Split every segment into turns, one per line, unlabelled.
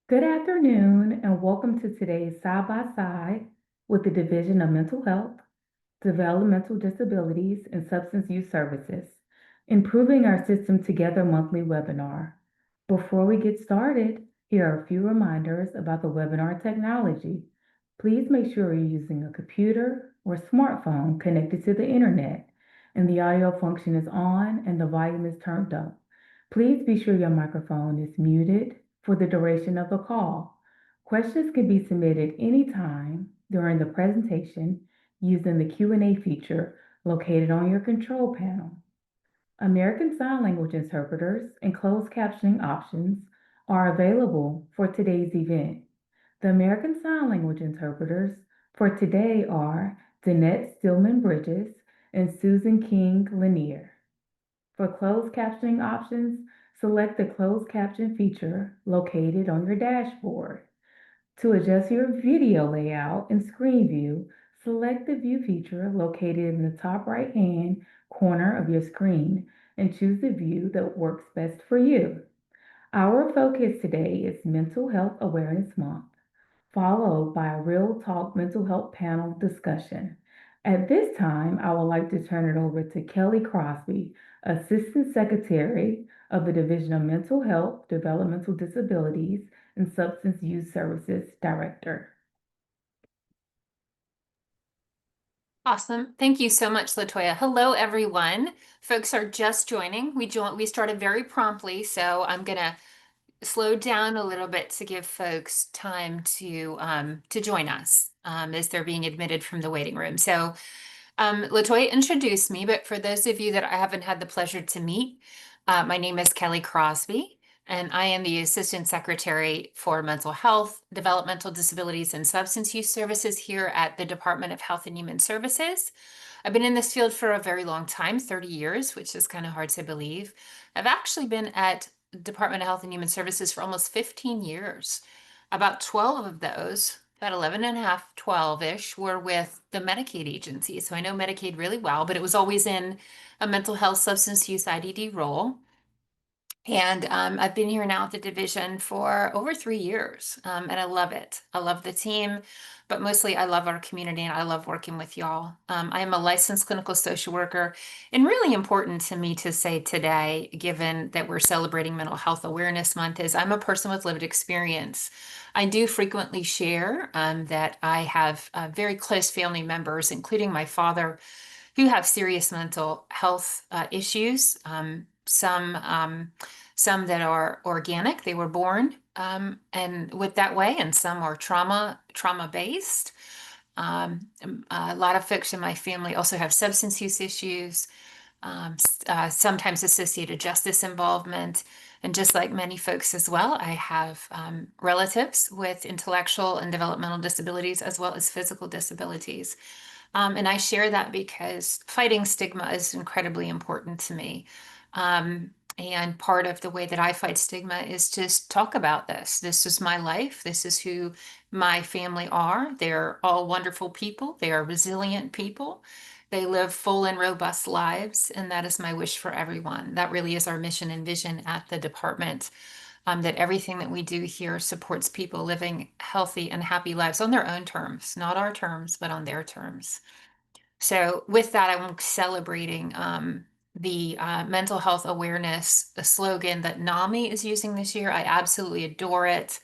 Good afternoon, and welcome to today's Side by Side with the Division of Mental Health, Developmental Disabilities, and Substance Use Services, Improving Our System Together monthly webinar. Before we get started, here are a few reminders about the webinar technology. Please make sure you're using a computer or smartphone connected to the internet, and the audio function is on and the volume is turned up. Please be sure your microphone is muted for the duration of the call. Questions can be submitted anytime during the presentation using the Q&A feature located on your control panel. American Sign Language interpreters and closed captioning options are available for today's event. The American Sign Language interpreters for today are Danette Stillman Bridges and Susan King Lanier. For closed captioning options, select the closed caption feature located on your dashboard. To adjust your video layout and screen view, select the View feature located in the top right-hand corner of your screen and choose the view that works best for you. Our focus today is Mental Health Awareness Month, followed by a Real Talk Mental Health panel discussion. At this time, I would like to turn it over to Kelly Crosby, Assistant Secretary of the Division of Mental Health, Developmental Disabilities, and Substance Use Services Director.
Awesome. Thank you so much, Latoya. Hello, everyone. Folks are just joining. We started very promptly, so I'm gonna slow down a little bit to give folks time to join us as they're being admitted from the waiting room. So Latoya introduced me, but for those of you that I haven't had the pleasure to meet, my name is Kelly Crosby, and I am the Assistant Secretary for Mental Health, Developmental Disabilities, and Substance Use Services here at the Department of Health and Human Services. I've been in this field for a very long time, 30 years, which is kind of hard to believe. I've actually been at Department of Health and Human Services for almost 15 years. About 12 of those, about 11 and a half, 12-ish, were with the Medicaid agency. So I know Medicaid really well, but it was always in a mental health substance use IDD role. And I've been here now at the division for over 3 years, and I love it. I love the team, but mostly I love our community and I love working with y'all. I am a licensed clinical social worker, and really important to me to say today, given that we're celebrating Mental Health Awareness Month, is I'm a person with lived experience. I do frequently share that I have very close family members, including my father, who have serious mental health issues. Some that are organic, they were born and with that way, and some are trauma based. A lot of folks in my family also have substance use issues, sometimes associated justice involvement. And just like many folks as well, I have relatives with intellectual and developmental disabilities as well as physical disabilities. And I share that because fighting stigma is incredibly important to me. And part of the way that I fight stigma is just talk about this. This is my life. This is who my family are. They're all wonderful people. They are resilient people. They live full and robust lives. And that is my wish for everyone. That really is our mission and vision at the department, that everything that we do here supports people living healthy and happy lives on their own terms, not our terms, but on their terms. So with that, I'm celebrating the mental health awareness, the slogan that NAMI is using this year. I absolutely adore it.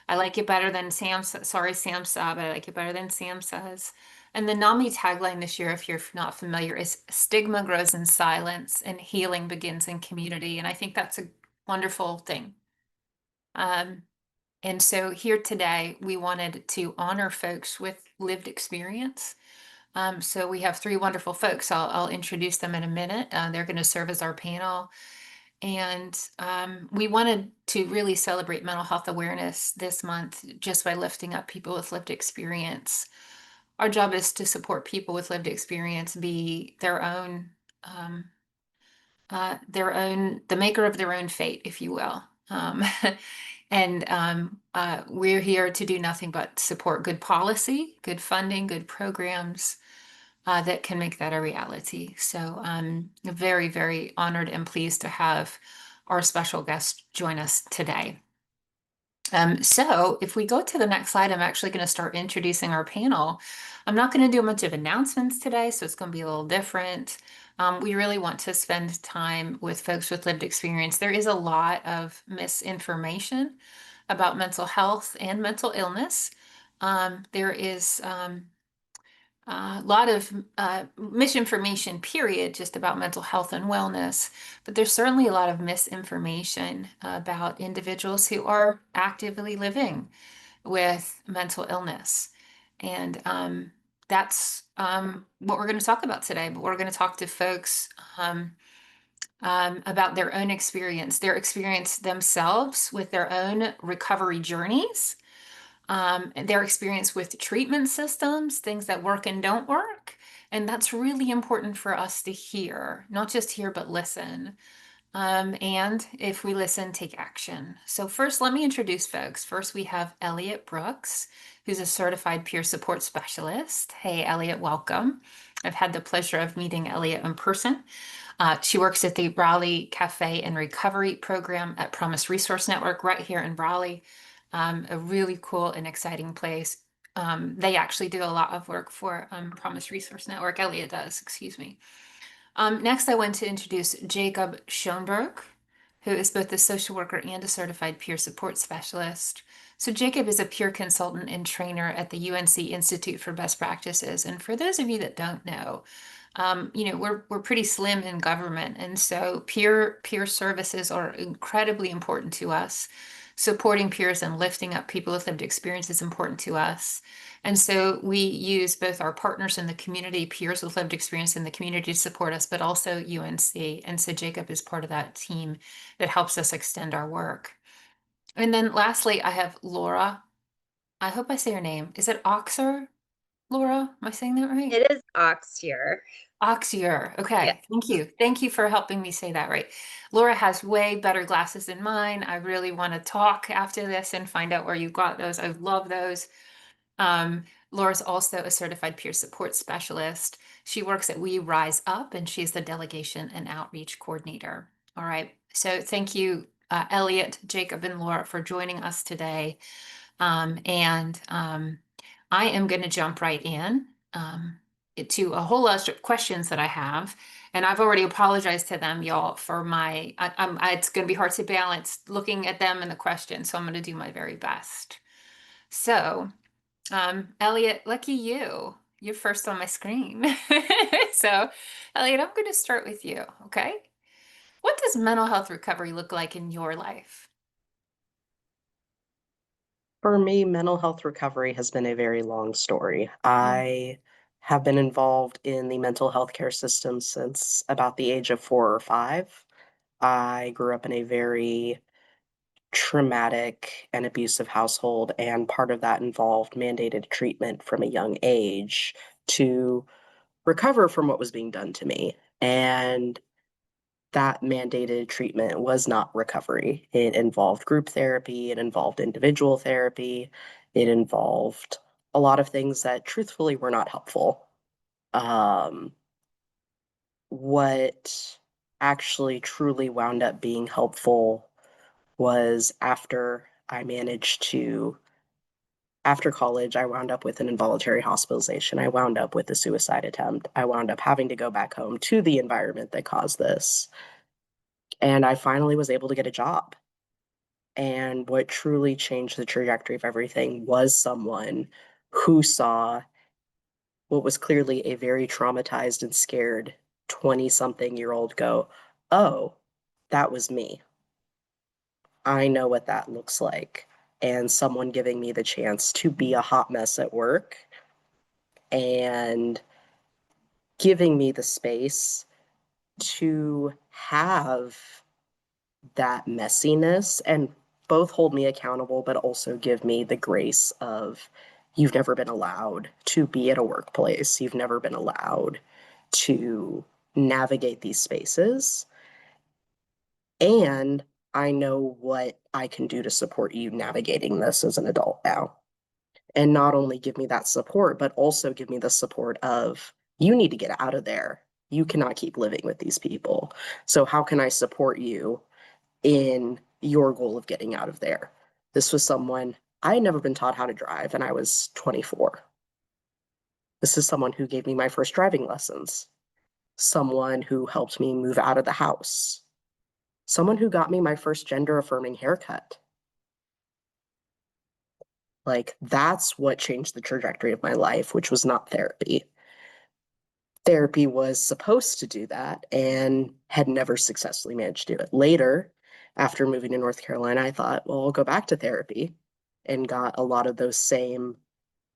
I like it better than SAMHSA, but I like it better than SAMHSA's. And the NAMI tagline this year, if you're not familiar, is stigma grows in silence and healing begins in community. And I think that's a wonderful thing. And so here today, we wanted to honor folks with lived experience. So we have three wonderful folks. I'll introduce them in a minute. They're going to serve as our panel. And we wanted to really celebrate mental health awareness this month just by lifting up people with lived experience. Our job is to support people with lived experience be the maker of their own fate, if you will. And we're here to do nothing but support good policy, good funding, good programs that can make that a reality. So I'm very, very honored and pleased to have our special guest join us today. So if we go to the next slide, I'm actually going to start introducing our panel. I'm not going to do a bunch of announcements today, so it's going to be a little different. We really want to spend time with folks with lived experience. There is a lot of misinformation about mental health and mental illness. There is a lot of misinformation, period, just about mental health and wellness. But there's certainly a lot of misinformation about individuals who are actively living with mental illness. And that's what we're going to talk about today. But we're going to talk to folks about their experience themselves with their own recovery journeys, and their experience with treatment systems, things that work and don't work. And that's really important for us to hear, not just hear, but listen. And if we listen, take action. So first, let me introduce folks. First, we have Elliot Brooks, who's a certified peer support specialist. Hey, Elliot, welcome. I've had the pleasure of meeting Elliot in person. She works at the Raleigh Cafe and Recovery Program at Promise Resource Network right here in Raleigh. A really cool and exciting place. They actually do a lot of work for Promise Resource Network. Elliot does, excuse me. Next, I want to introduce Jacob Schoenberg, who is both a social worker and a certified peer support specialist. So Jacob is a peer consultant and trainer at the UNC Institute for Best Practices. And for those of you that don't know, we're pretty slim in government, and so peer services are incredibly important to us. Supporting peers and lifting up people with lived experience is important to us. And so we use both our partners in the community, peers with lived experience in the community to support us, but also UNC. And so Jacob is part of that team that helps us extend our work. And then lastly, I have Laura. I hope I say her name. Is it Oxer? Laura, am I saying that right?
It is ox here.
Oxier.
Yes.
Okay. Thank you. Thank you for helping me say that right. Laura has way better glasses than mine. I really want to talk after this and find out where you got those. I love those. Laura's also a certified peer support specialist. She works at We Rise Up, and she's the delegation and outreach coordinator. All right. So thank you, Elliot, Jacob, and Laura for joining us today. And I am going to jump right in to a whole lot of questions that I have. And I've already apologized to them, y'all, for it's going to be hard to balance looking at them and the questions. So I'm going to do my very best. So, Elliot, lucky you. You're first on my screen. So, Elliot, I'm going to start with you. Okay. What does mental health recovery look like in your life?
For me, mental health recovery has been a very long story.
Mm.
I have been involved in the mental health care system since about the age of 4 or 5. I grew up in a very traumatic and abusive household, and part of that involved mandated treatment from a young age to recover from what was being done to me. And that mandated treatment was not recovery. It involved group therapy, it involved individual therapy, it involved a lot of things that truthfully were not helpful. Um, what actually truly wound up being helpful was after college, I wound up with an involuntary hospitalization. I wound up with a suicide attempt. I wound up having to go back home to the environment that caused this. And I finally was able to get a job. And what truly changed the trajectory of everything was someone who saw what was clearly a very traumatized and scared 20-something-year-old go, oh, that was me. I know what that looks like. And someone giving me the chance to be a hot mess at work and giving me the space to have that messiness and both hold me accountable, but also give me the grace of you've never been allowed to be at a workplace. You've never been allowed to navigate these spaces. And I know what I can do to support you navigating this as an adult now. And not only give me that support, but also give me the support of you need to get out of there. You cannot keep living with these people. So, how can I support you in your goal of getting out of there? This was someone I had never been taught how to drive, and I was 24. This is someone who gave me my first driving lessons, someone who helped me move out of the house, someone who got me my first gender affirming haircut. Like, that's what changed the trajectory of my life, which was not therapy. Therapy was supposed to do that and had never successfully managed to do it. Later, after moving to North Carolina, I thought, well, I'll go back to therapy, and got a lot of those same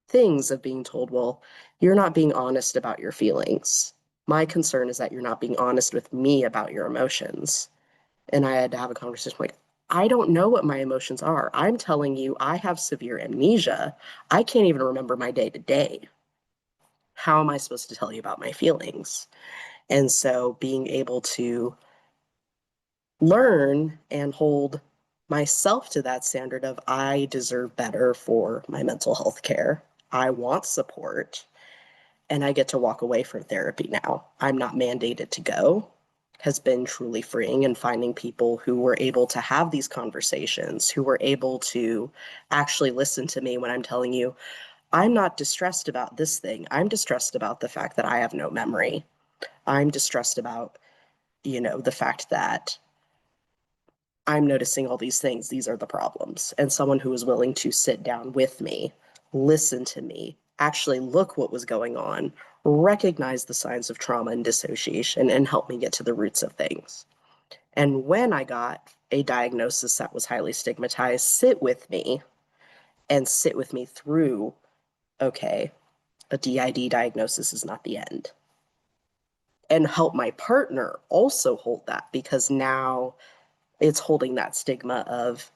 things of being told, well, you're not being honest about your feelings. My concern is that you're not being honest with me about your emotions. And I had to have a conversation like, I don't know what my emotions are. I'm telling you, I have severe amnesia. I can't even remember my day to day. How am I supposed to tell you about my feelings? And so being able to learn and hold myself to that standard of I deserve better for my mental health care. I want support, and I get to walk away from therapy now. I'm not mandated to go, has been truly freeing, and finding people who were able to have these conversations, who were able to actually listen to me when I'm telling you, I'm not distressed about this thing. I'm distressed about the fact that I have no memory. I'm distressed about, the fact that I'm noticing all these things. These are the problems. And someone who was willing to sit down with me, listen to me, actually look what was going on, recognize the signs of trauma and dissociation, and help me get to the roots of things. And when I got a diagnosis that was highly stigmatized, sit with me and sit with me through, okay, a DID diagnosis is not the end. And help my partner also hold that, because now it's holding that stigma of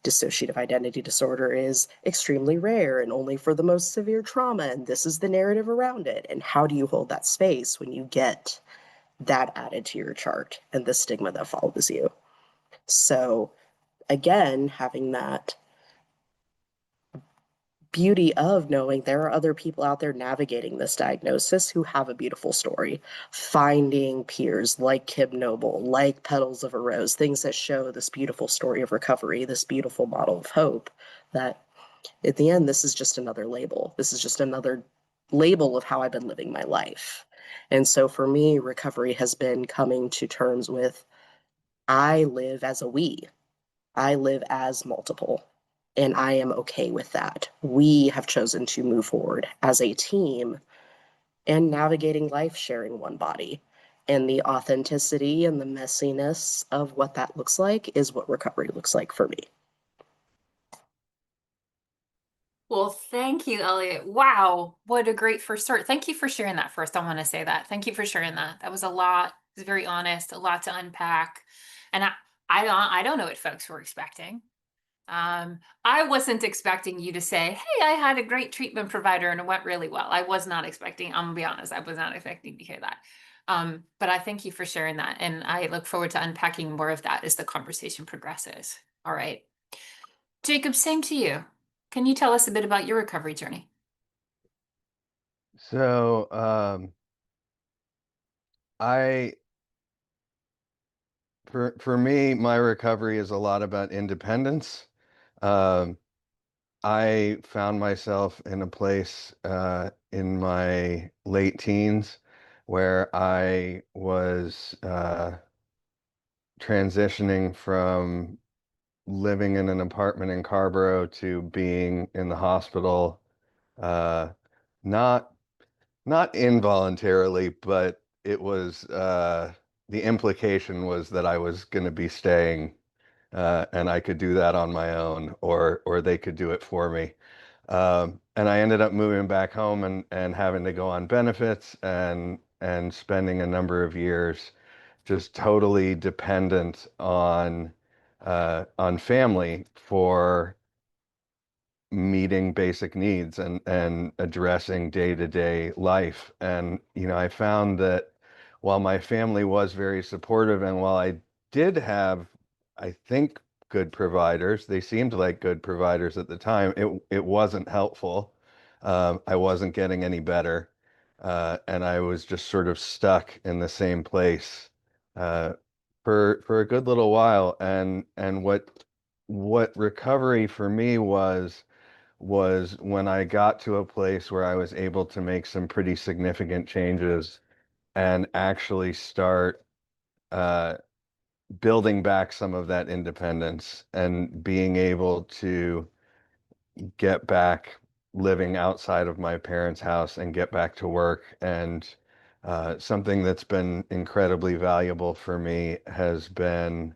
dissociative identity disorder is extremely rare and only for the most severe trauma, and this is the narrative around it. And how do you hold that space when you get that added to your chart and the stigma that follows you? So again, having that beauty of knowing there are other people out there navigating this diagnosis who have a beautiful story, finding peers like Kim Noble, like Petals of a Rose, things that show this beautiful story of recovery, this beautiful model of hope, that at the end, this is just another label. This is just another label of how I've been living my life. And so for me, recovery has been coming to terms with I live as a we. I live as multiple, and I am okay with that. We have chosen to move forward as a team and navigating life sharing one body. And the authenticity and the messiness of what that looks like is what recovery looks like for me.
Well, thank you, Elliot. Wow, what a great first start. Thank you for sharing that first. I want to say that. Thank you for sharing that. That was a lot. It was very honest, a lot to unpack. And I don't know what folks were expecting. I wasn't expecting you to say, hey, I had a great treatment provider and it went really well. I was not expecting, I'm gonna be honest, I was not expecting to hear that. But I thank you for sharing that. And I look forward to unpacking more of that as the conversation progresses. All right. Jacob, same to you. Can you tell us a bit about your recovery journey?
So, I for me, my recovery is a lot about independence. Um, I found myself in a place in my late teens where I was transitioning from living in an apartment in Carborough to being in the hospital, uh, not not involuntarily, but it was the implication was that I was going to be staying, and I could do that on my own, or they could do it for me. And I ended up moving back home and having to go on benefits and spending a number of years just totally dependent on family for meeting basic needs and addressing day-to-day life. And, I found that while my family was very supportive and while I did have, I think, good providers, they seemed like good providers at the time, it wasn't helpful. I wasn't getting any better. And I was just sort of stuck in the same place uh, for a good little while. And what what recovery for me was when I got to a place where I was able to make some pretty significant changes and actually start uh, building back some of that independence and being able to get back living outside of my parents' house and get back to work. And something that's been incredibly valuable for me has been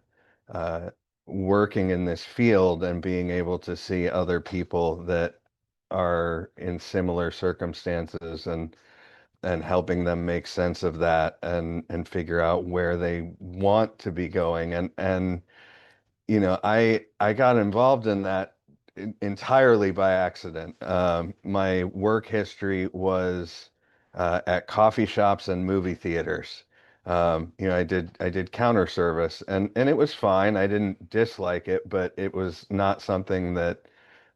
uh, working in this field and being able to see other people that are in similar circumstances and helping them make sense of that and figure out where they want to be going. And I got involved in that entirely by accident. My work history was at coffee shops and movie theaters. I did counter service, and it was fine. I didn't dislike it, but it was not something that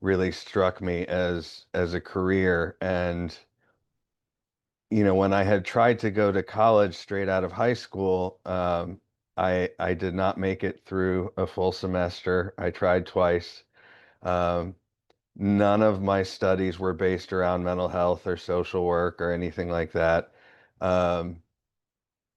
really struck me as a career. And when I had tried to go to college straight out of high school, I did not make it through a full semester. I tried twice. Um, None of my studies were based around mental health or social work or anything like that. Um,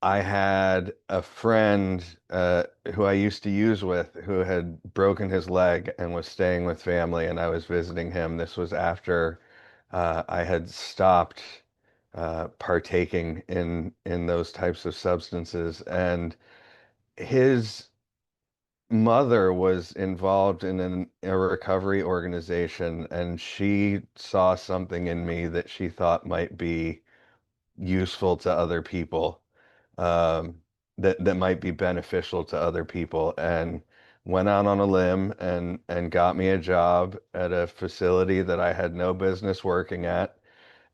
I had a friend who I used to use with who had broken his leg and was staying with family, and I was visiting him. This was after I had stopped partaking in those types of substances, and his mother was involved in a recovery organization, and she saw something in me that she thought might be useful to other people, um, that might be beneficial to other people, and went out on a limb and got me a job at a facility that I had no business working at,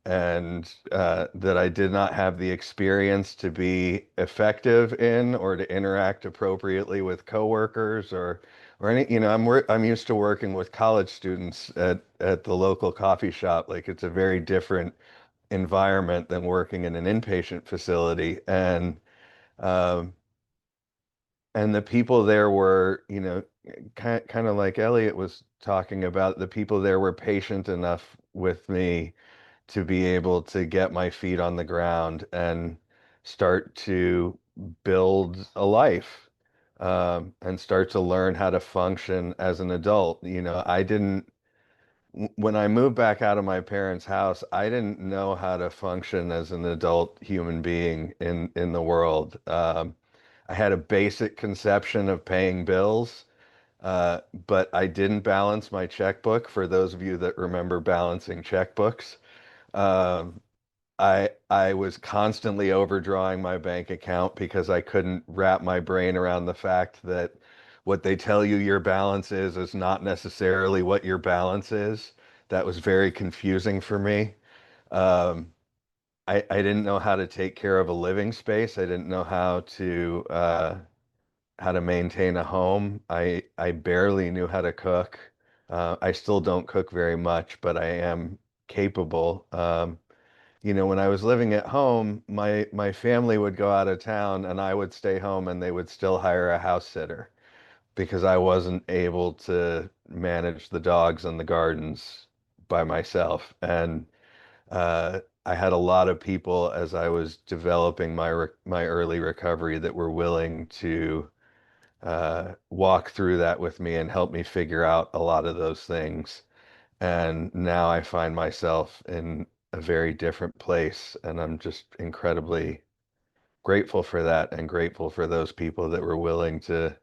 and that I did not have the experience to be effective in or to interact appropriately with coworkers or any, I'm used to working with college students at the local coffee shop. Like, it's a very different environment than working in an inpatient facility. Um, and the people there were, kind of like Elliot was talking about, the people there were patient enough with me to be able to get my feet on the ground and start to build a life, and start to learn how to function as an adult. I didn't, when I moved back out of my parents' house, I didn't know how to function as an adult human being in the world. I had a basic conception of paying bills, but I didn't balance my checkbook. For those of you that remember balancing checkbooks, um, I was constantly overdrawing my bank account because I couldn't wrap my brain around the fact that what they tell you your balance is not necessarily what your balance is. That was very confusing for me. Um, I didn't know how to take care of a living space. I didn't know how to maintain a home. I barely knew how to cook. I still don't cook very much, but I am capable. When I was living at home, my family would go out of town and I would stay home, and they would still hire a house sitter because I wasn't able to manage the dogs and the gardens by myself. And I had a lot of people as I was developing my early recovery that were willing to walk through that with me and help me figure out a lot of those things. And now I find myself in a very different place, and I'm just incredibly grateful for that and grateful for those people that were willing to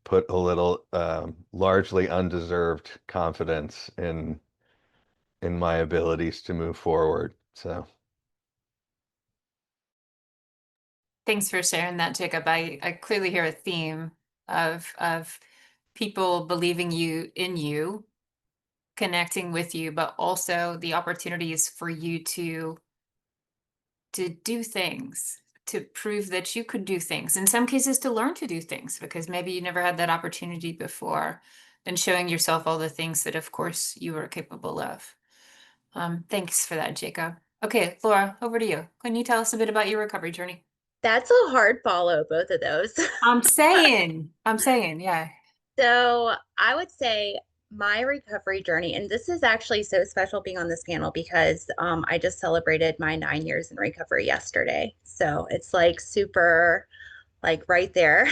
put a little, largely undeserved confidence in my abilities to move forward. So,
Thanks for sharing that, Jacob. I clearly hear a theme of people believing in you, connecting with you, but also the opportunities for you to do things, to prove that you could do things. In some cases, to learn to do things because maybe you never had that opportunity before, and showing yourself all the things that, of course, you are capable of. Thanks for that, Jacob. Okay, Laura, over to you. Can you tell us a bit about your recovery journey?
That's a hard follow, both of those.
I'm saying, yeah.
So I would say my recovery journey, and this is actually so special being on this panel because I just celebrated my 9 years in recovery yesterday. So it's like super, like right there,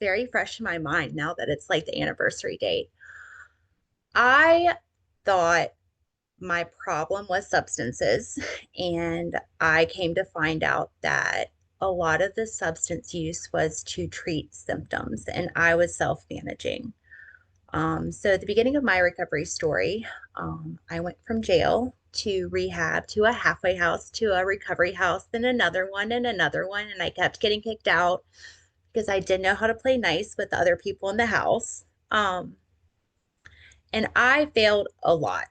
very fresh in my mind now that it's like the anniversary date. I thought my problem was substances, and I came to find out that a lot of the substance use was to treat symptoms, and I was self-managing. So at the beginning of my recovery story, I went from jail to rehab to a halfway house to a recovery house, then another one and another one. And I kept getting kicked out because I didn't know how to play nice with the other people in the house. And I failed a lot.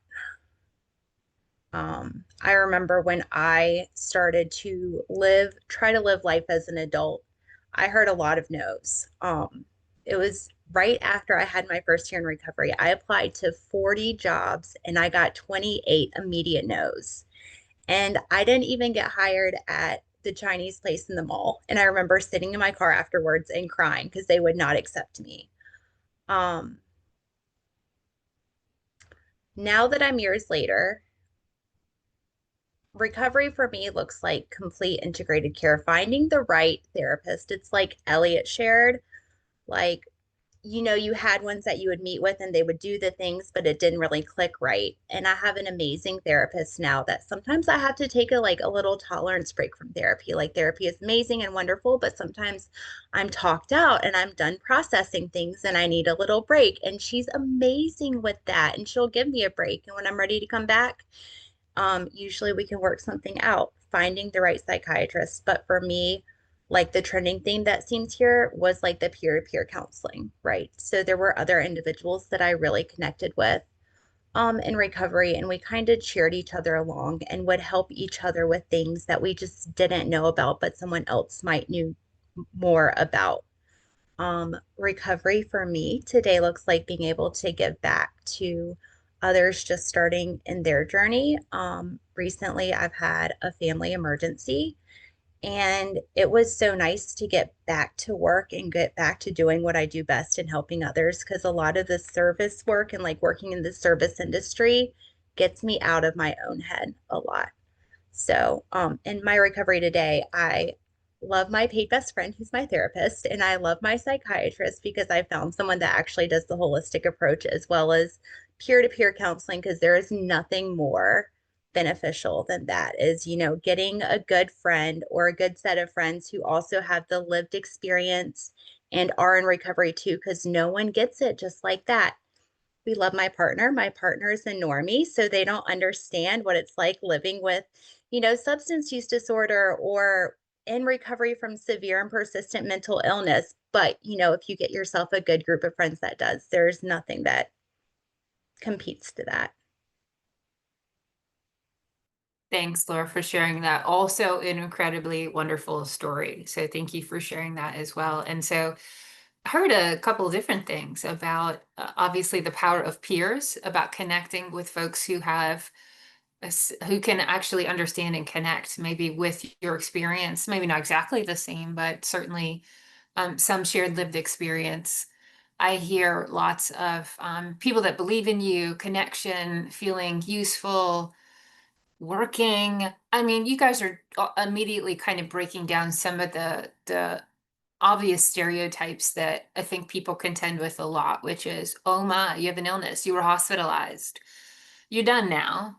I remember when I started to try to live life as an adult, I heard a lot of no's. It was right after I had my first year in recovery. I applied to 40 jobs and I got 28 immediate no's. And I didn't even get hired at the Chinese place in the mall. And I remember sitting in my car afterwards and crying because they would not accept me. Um, Now that I'm years later, recovery for me looks like complete integrated care, finding the right therapist. It's like Elliot shared, like, you had ones that you would meet with and they would do the things, but it didn't really click right. And I have an amazing therapist now that sometimes I have to take a little tolerance break from therapy. Like therapy is amazing and wonderful, but sometimes I'm talked out and I'm done processing things and I need a little break. And she's amazing with that. And she'll give me a break. And when I'm ready to come back, usually we can work something out, finding the right psychiatrist. But for me, like the trending theme that seems here was like the peer-to-peer counseling, right? So there were other individuals that I really connected with in recovery, and we kind of cheered each other along and would help each other with things that we just didn't know about, but someone else might knew more about. Recovery for me today looks like being able to give back to others just starting in their journey. Recently, I've had a family emergency, and it was so nice to get back to work and get back to doing what I do best and helping others because a lot of the service work and like working in the service industry gets me out of my own head a lot. So, in my recovery today, I love my paid best friend who's my therapist, and I love my psychiatrist because I found someone that actually does the holistic approach as well as peer-to-peer counseling because there is nothing more beneficial than that is, getting a good friend or a good set of friends who also have the lived experience and are in recovery too, because no one gets it just like that. We love my partner. My partner is a normie, so they don't understand what it's like living with, substance use disorder or in recovery from severe and persistent mental illness. But, if you get yourself a good group of friends that does, there's nothing that competes to that.
Thanks, Laura, for sharing that. Also an incredibly wonderful story. So thank you for sharing that as well. And so I heard a couple of different things about obviously the power of peers, about connecting with folks who have who can actually understand and connect maybe with your experience, maybe not exactly the same, but certainly some shared lived experience. I hear lots of people that believe in you, connection, feeling useful, working. I mean, you guys are immediately kind of breaking down some of the obvious stereotypes that I think people contend with a lot, which is, oh my, you have an illness, you were hospitalized, you're done now.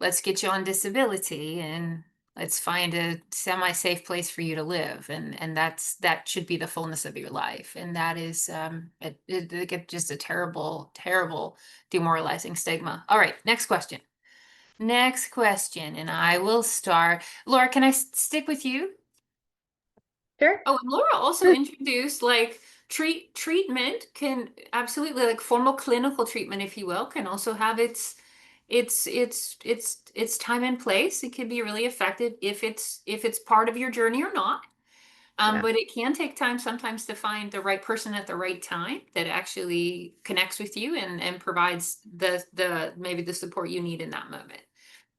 Let's get you on disability and let's find a semi-safe place for you to live. And that should be the fullness of your life. And that is just a terrible, terrible demoralizing stigma. All right, next question. Next question, and I will start. Laura, can I stick with you?
Sure.
Oh, and Laura also introduced like treatment can absolutely, like formal clinical treatment, if you will, can also have its time and place. It can be really effective if it's part of your journey or not.
Yeah.
But it can take time sometimes to find the right person at the right time that actually connects with you and provides the maybe the support you need in that moment.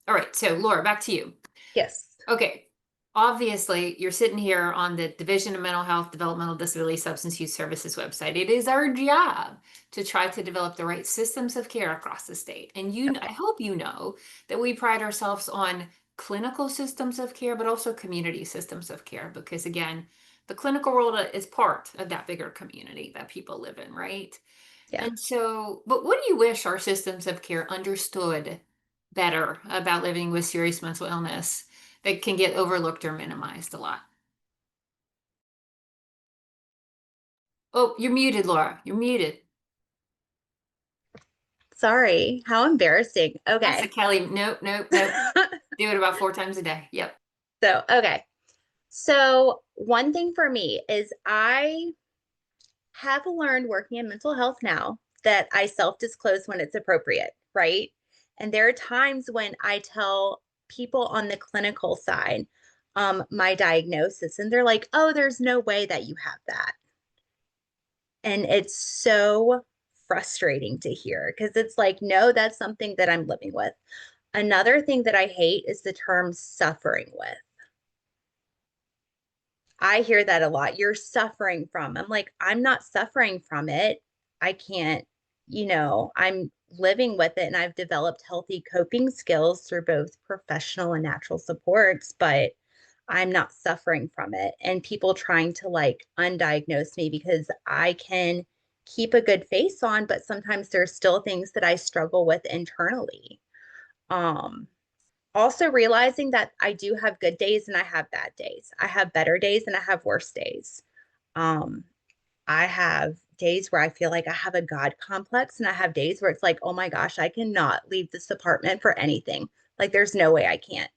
All right, so Laura, back to you.
Yes.
Okay. obviously you're sitting here on the Division of Mental Health, Developmental Disability, Substance Use Services website. It is our job to try to develop the right systems of care across the state. And I hope you know that we pride ourselves on clinical systems of care, but also community systems of care, because again, the clinical world is part of that bigger community that people live in, right?
Yeah.
And so, but what do you wish our systems of care understood better about living with serious mental illness that can get overlooked or minimized a lot? Oh, you're muted, Laura. You're muted.
Sorry, how embarrassing.
That's
Okay.
it, Kelly. Nope, nope, nope. Do it about 4 times a day. Yep.
Okay. So one thing for me is I have learned working in mental health now that I self-disclose when it's appropriate, right? And there are times when I tell people on the clinical side my diagnosis, and they're like, "Oh, there's no way that you have that." And it's so frustrating to hear because it's like, no, that's something that I'm living with. Another thing that I hate is the term suffering with. I hear that a lot. You're suffering from. I'm like, I'm not suffering from it. I can't, I'm living with it and I've developed healthy coping skills through both professional and natural supports, but I'm not suffering from it. And people trying to like undiagnose me because I can keep a good face on, but sometimes there's still things that I struggle with internally. Um, Also realizing that I do have good days and I have bad days. I have better days and I have worse days. Um, I have days where I feel like I have a God complex, and I have days where it's like, oh my gosh, I cannot leave this apartment for anything. Like, there's no way I can't.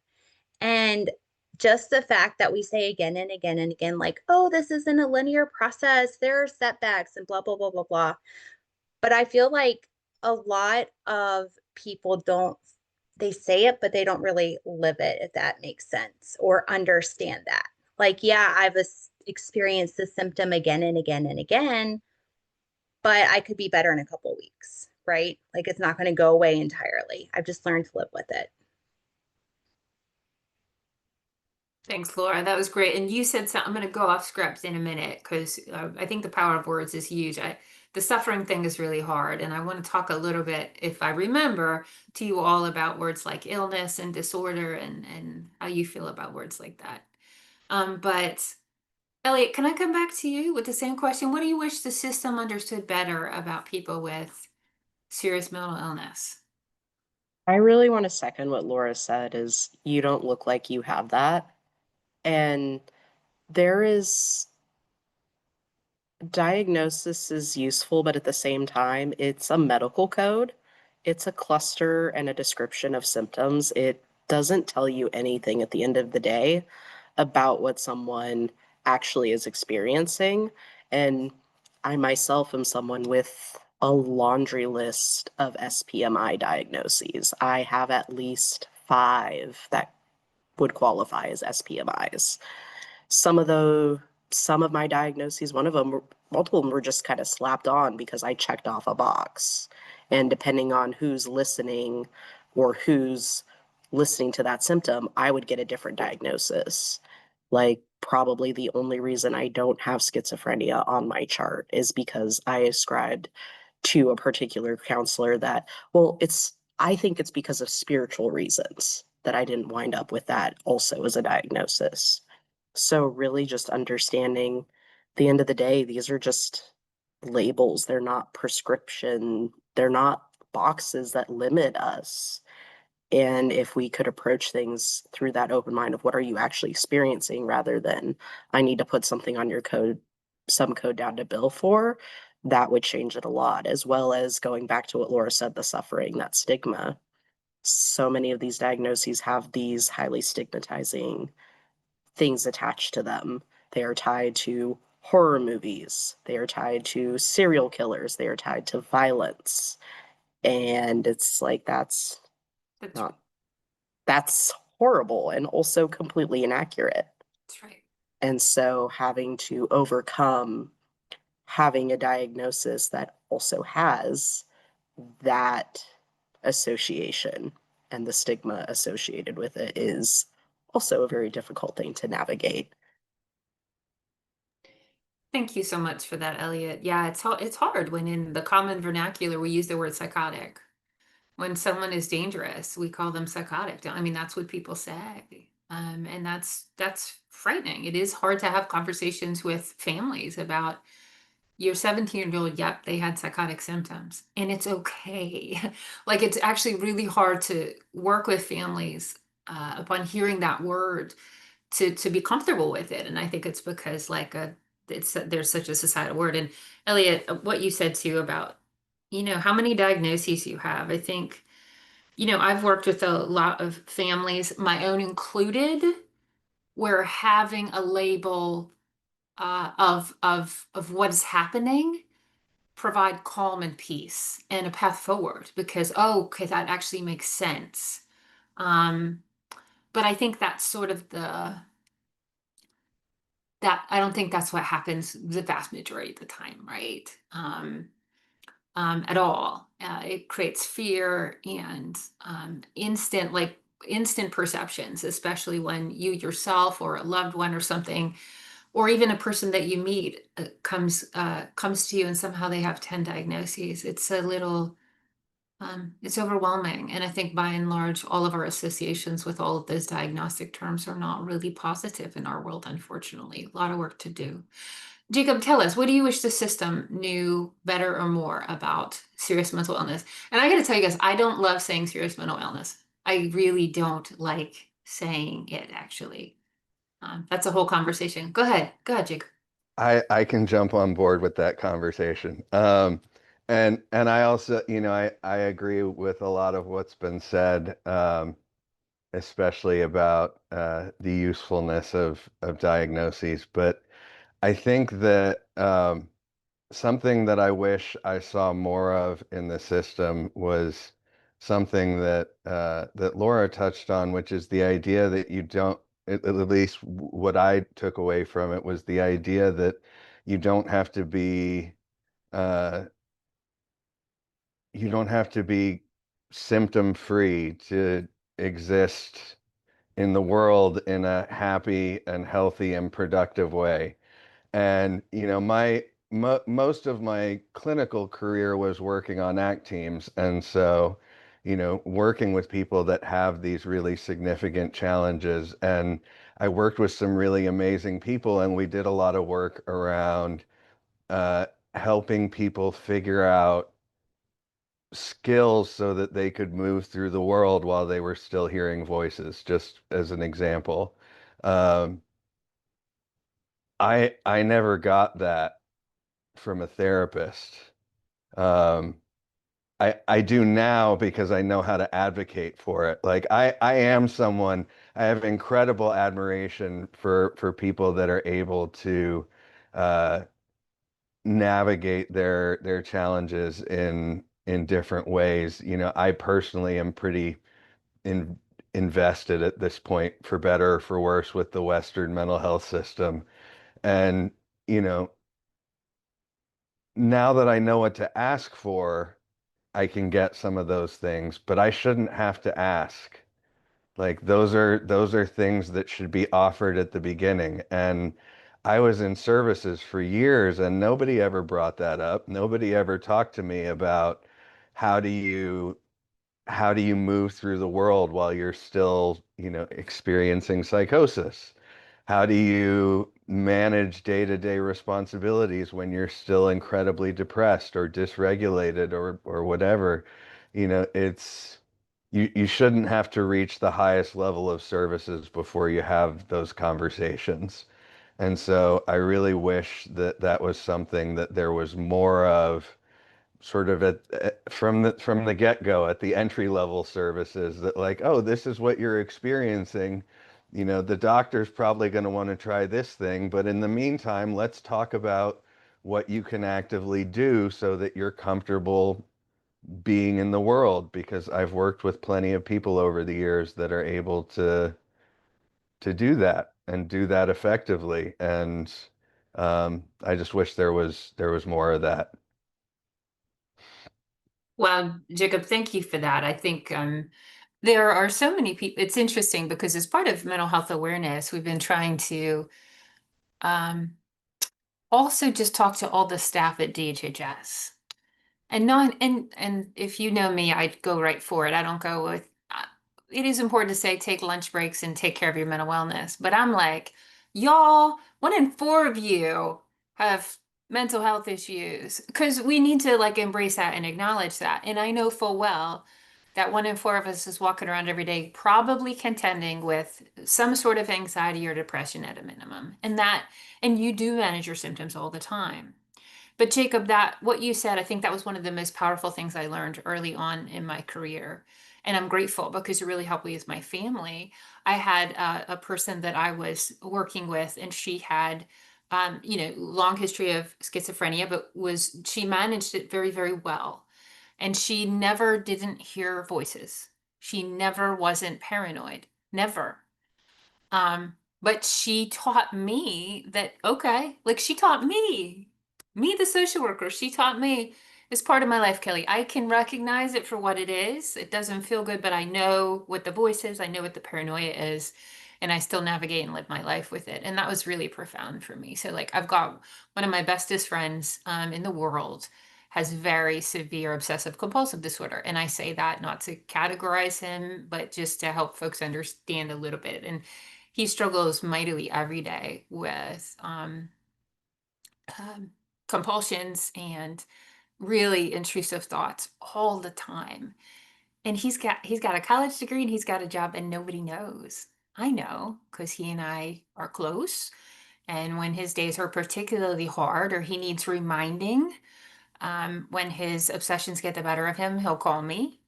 And just the fact that we say again and again and again, like, oh, this isn't a linear process, there are setbacks and blah, blah, blah, blah, blah. But I feel like a lot of people don't, they say it, but they don't really live it, if that makes sense, or understand that. Like, yeah, I've experienced the symptom again and again and again, but I could be better in a couple of weeks, right? Like, it's not going to go away entirely. I've just learned to live with it.
Thanks, Laura. That was great. And you said something, I'm going to go off script in a minute because I think the power of words is huge. The suffering thing is really hard. And I want to talk a little bit, if I remember, to you all about words like illness and disorder and how you feel about words like that. But Elliot, can I come back to you with the same question? What do you wish the system understood better about people with serious mental illness?
I really want to second what Laura said is you don't look like you have that. And there is diagnosis is useful, but at the same time, it's a medical code. It's a cluster and a description of symptoms. It doesn't tell you anything at the end of the day about what someone actually is experiencing. And I myself am someone with a laundry list of SPMI diagnoses. I have at least 5 that would qualify as SPMIs. Some of my diagnoses, multiple of them were just kind of slapped on because I checked off a box. And depending on who's listening or who's listening to that symptom, I would get a different diagnosis. Like, probably the only reason I don't have schizophrenia on my chart is because I ascribed to a particular counselor that, well, I think it's because of spiritual reasons that I didn't wind up with that also as a diagnosis. So really just understanding the end of the day, these are just labels. They're not prescription. They're not boxes that limit us. And if we could approach things through that open mind of what are you actually experiencing rather than I need to put something on your code, some code down to bill for, that would change it a lot, as well as going back to what Laura said, the suffering, that stigma. So many of these diagnoses have these highly stigmatizing things attached to them. They are tied to horror movies. They are tied to serial killers. They are tied to violence. And it's like, that's
That's
not, that's horrible and also completely inaccurate.
That's right.
And so having to overcome having a diagnosis that also has that association and the stigma associated with it is also a very difficult thing to
Thank you so much for that, Elliot. Yeah, it's hard when in the common vernacular we use the word psychotic. When someone is dangerous, we call them psychotic. I mean, that's what people say. And that's frightening. It is hard to have conversations with families about your 17-year-old, yep, they had psychotic symptoms, and it's okay. Like, it's actually really hard to work with families upon hearing that word to be comfortable with it. And I think it's because there's such a societal word. And Elliot, what you said too about, how many diagnoses you have. I think, I've worked with a lot of families, my own included, where having a label of what is happening provide calm and peace and a path forward because, oh, okay, that actually makes sense. But I think that's sort of that I don't think that's what happens the vast majority of the time, right? At all. It creates fear and instant perceptions, especially when you yourself or a loved one or something, or even a person that you meet comes to you and somehow they have 10 diagnoses. It's a little it's overwhelming. And I think by and large, all of our associations with all of those diagnostic terms are not really positive in our world, unfortunately. A lot of work to do. Jacob, tell us, what do you wish the system knew better or more about serious mental illness? And I got to tell you guys, I don't love saying serious mental illness. I really don't like saying it, actually. That's a whole conversation. Go ahead. Go ahead, Jacob.
I can jump on board with that conversation. And I also, I agree with a lot of what's been said, especially about the usefulness of diagnoses. But I think that something that I wish I saw more of in the system was something that that Laura touched on, which is the idea that you don't, at least what I took away from it was the idea that you don't have to be uh, you don't have to be symptom free to exist in the world in a happy and healthy and productive way. And, most of my clinical career was working on ACT teams. And so, working with people that have these really significant challenges. And I worked with some really amazing people, and we did a lot of work around uh, helping people figure out skills so that they could move through the world while they were still hearing voices, just as an example. Um, I never got that from a therapist. Um, I do now because I know how to advocate for it. Like I am someone, I have incredible admiration for people that are able to uh, navigate their challenges in different ways. I personally am pretty in, invested at this point, for better or for worse, with the Western mental health system. And, you know, now that I know what to ask for, I can get some of those things, but I shouldn't have to ask. Like those are things that should be offered at the beginning. And I was in services for years and nobody ever brought that up. Nobody ever talked to me about how do you how do you move through the world while you're still, experiencing psychosis? How do you manage day-to-day responsibilities when you're still incredibly depressed or dysregulated or whatever? It's you shouldn't have to reach the highest level of services before you have those conversations. And so I really wish that that was something that there was more of, sort of from the get-go at the entry level services, that like, oh, this is what you're experiencing. The doctor's probably going to want to try this thing, but in the meantime, let's talk about what you can actively do so that you're comfortable being in the world, because I've worked with plenty of people over the years that are able to do that and do that effectively. And I just wish there was more of that.
Well, Jacob, thank you for that. I think There are so many people. It's interesting because as part of mental health awareness, we've been trying to um, also just talk to all the staff at DHHS. And not and if you know me, I go right for it. I don't go with it is important to say take lunch breaks and take care of your mental wellness. But I'm like, y'all, 1 in 4 of you have mental health issues because we need to like embrace that and acknowledge that. And I know full well that 1 in 4 of us is walking around every day, probably contending with some sort of anxiety or depression at a minimum. And you do manage your symptoms all the time. But Jacob, that what you said, I think that was one of the most powerful things I learned early on in my career. And I'm grateful because it really helped me with my family. I had a person that I was working with, and she had, long history of schizophrenia, but she managed it very, very well. And she never didn't hear voices. She never wasn't paranoid, never. But she taught me that, okay, like she taught me, the social worker, she taught me it's part of my life, Kelly. I can recognize it for what it is. It doesn't feel good, but I know what the voice is, I know what the paranoia is, and I still navigate and live my life with it. And that was really profound for me. So like I've got one of my bestest friends in the world has very severe obsessive compulsive disorder. And I say that not to categorize him, but just to help folks understand a little bit. And he struggles mightily every day with um, compulsions and really intrusive thoughts all the time. And he's got a college degree and he's got a job and nobody knows. I know because he and I are close. And when his days are particularly hard or he needs reminding, when his obsessions get the better of him, he'll call me.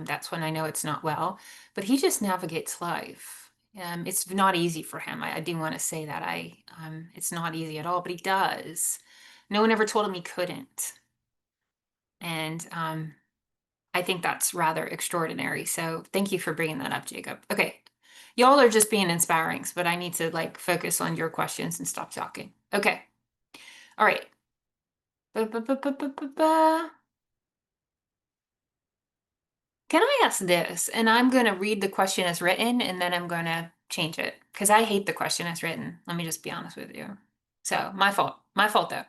That's when I know it's not well. But he just navigates life. It's not easy for him. I do want to say that it's not easy at all, but he does. No one ever told him he couldn't, and I think that's rather extraordinary. So thank you for bringing that up, Jacob. Okay, y'all are just being inspiring, but I need to like focus on your questions and stop talking. Okay, all right. Ba-ba-ba-ba-ba-ba. Can I ask this? And I'm going to read the question as written and then I'm going to change it because I hate the question as written. Let me just be honest with you. So, my fault. My fault, though.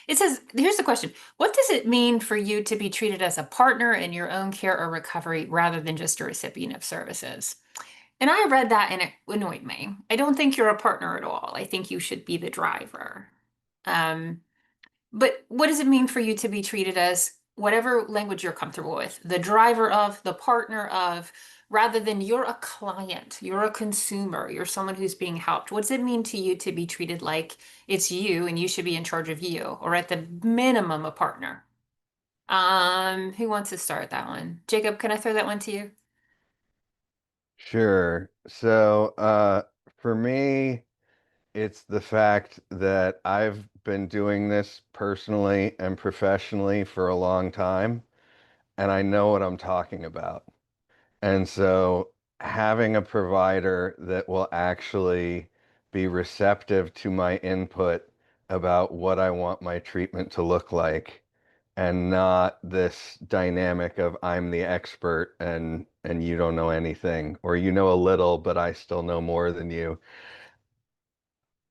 It says, here's the question. What does it mean for you to be treated as a partner in your own care or recovery rather than just a recipient of services? And I read that and it annoyed me. I don't think you're a partner at all. I think you should be the driver. Um, but what does it mean for you to be treated as whatever language you're comfortable with, the driver of, the partner of, rather than you're a client, you're a consumer, you're someone who's being helped? What does it mean to you to be treated like it's you and you should be in charge of you, or at the minimum, a partner? Who wants to start that one? Jacob, can I throw that one to you?
Sure. So, for me, it's the fact that I've been doing this personally and professionally for a long time, and I know what I'm talking about. And so having a provider that will actually be receptive to my input about what I want my treatment to look like, and not this dynamic of I'm the expert and you don't know anything, or you know a little, but I still know more than you.